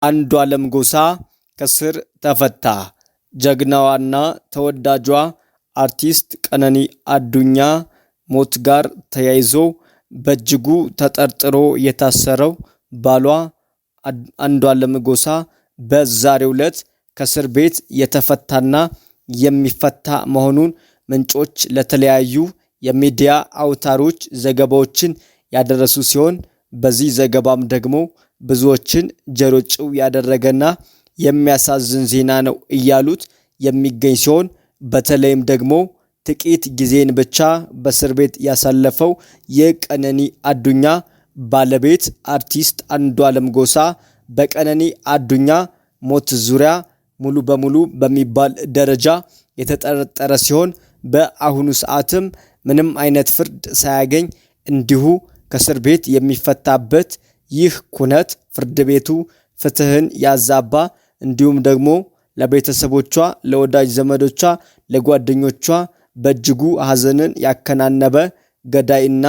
አንዷለም ጎሳ ከስር ተፈታ። ጀግናዋና ተወዳጇ አርቲስት ቀነኒ አዱኛ ሞት ጋር ተያይዞ በእጅጉ ተጠርጥሮ የታሰረው ባሏ አንዷለም ጎሳ በዛሬው ዕለት ከእስር ቤት የተፈታና የሚፈታ መሆኑን ምንጮች ለተለያዩ የሚዲያ አውታሮች ዘገባዎችን ያደረሱ ሲሆን በዚህ ዘገባም ደግሞ ብዙዎችን ጆሮ ጭው ያደረገና የሚያሳዝን ዜና ነው እያሉት የሚገኝ ሲሆን በተለይም ደግሞ ጥቂት ጊዜን ብቻ በእስር ቤት ያሳለፈው የቀነኒ አዱኛ ባለቤት አርቲስት አንዷለም ጎሳ በቀነኒ አዱኛ ሞት ዙሪያ ሙሉ በሙሉ በሚባል ደረጃ የተጠረጠረ ሲሆን በአሁኑ ሰዓትም ምንም አይነት ፍርድ ሳያገኝ እንዲሁ ከእስር ቤት የሚፈታበት ይህ ኩነት ፍርድ ቤቱ ፍትህን ያዛባ እንዲሁም ደግሞ ለቤተሰቦቿ፣ ለወዳጅ ዘመዶቿ፣ ለጓደኞቿ በእጅጉ ሐዘንን ያከናነበ ገዳይና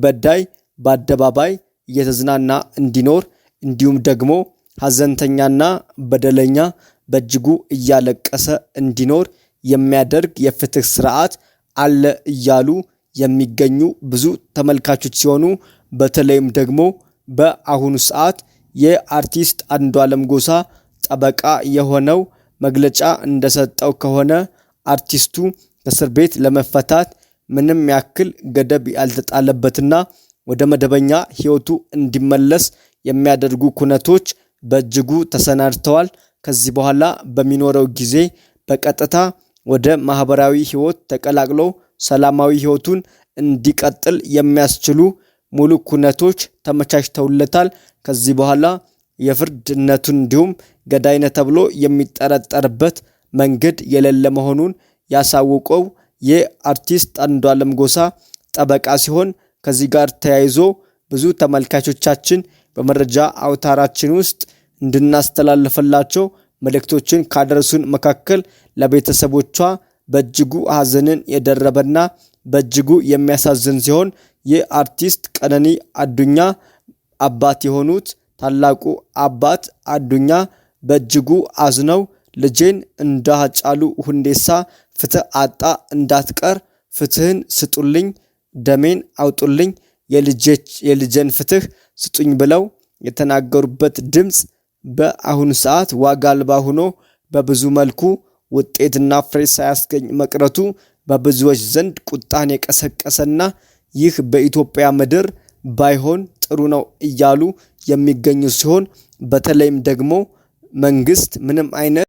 በዳይ በአደባባይ እየተዝናና እንዲኖር እንዲሁም ደግሞ ሐዘንተኛና በደለኛ በእጅጉ እያለቀሰ እንዲኖር የሚያደርግ የፍትህ ስርዓት አለ እያሉ የሚገኙ ብዙ ተመልካቾች ሲሆኑ በተለይም ደግሞ በአሁኑ ሰዓት የአርቲስት አንዷለም ጎሳ ጠበቃ የሆነው መግለጫ እንደሰጠው ከሆነ አርቲስቱ ከእስር ቤት ለመፈታት ምንም ያክል ገደብ ያልተጣለበትና ወደ መደበኛ ህይወቱ እንዲመለስ የሚያደርጉ ኩነቶች በእጅጉ ተሰናድተዋል። ከዚህ በኋላ በሚኖረው ጊዜ በቀጥታ ወደ ማህበራዊ ህይወት ተቀላቅሎ ሰላማዊ ህይወቱን እንዲቀጥል የሚያስችሉ ሙሉ ኩነቶች ተመቻችተውለታል። ከዚህ በኋላ የፍርድነቱን እንዲሁም ገዳይነ ተብሎ የሚጠረጠርበት መንገድ የሌለ መሆኑን ያሳወቀው የአርቲስት አንዷለም ጎሳ ጠበቃ ሲሆን ከዚህ ጋር ተያይዞ ብዙ ተመልካቾቻችን በመረጃ አውታራችን ውስጥ እንድናስተላልፈላቸው መልእክቶችን ካደረሱን መካከል ለቤተሰቦቿ በእጅጉ ሐዘንን የደረበና በእጅጉ የሚያሳዝን ሲሆን የአርቲስት ቀነኒ አዱኛ አባት የሆኑት ታላቁ አባት አዱኛ በእጅጉ አዝነው ልጄን እንደ ሃጫሉ ሁንዴሳ ፍትህ አጣ እንዳትቀር ፍትህን ስጡልኝ፣ ደሜን አውጡልኝ፣ የልጄን ፍትህ ስጡኝ ብለው የተናገሩበት ድምፅ በአሁኑ ሰዓት ዋጋ አልባ ሆኖ በብዙ መልኩ ውጤትና ፍሬ ሳያስገኝ መቅረቱ በብዙዎች ዘንድ ቁጣን የቀሰቀሰና ይህ በኢትዮጵያ ምድር ባይሆን ጥሩ ነው እያሉ የሚገኙ ሲሆን በተለይም ደግሞ መንግስት ምንም አይነት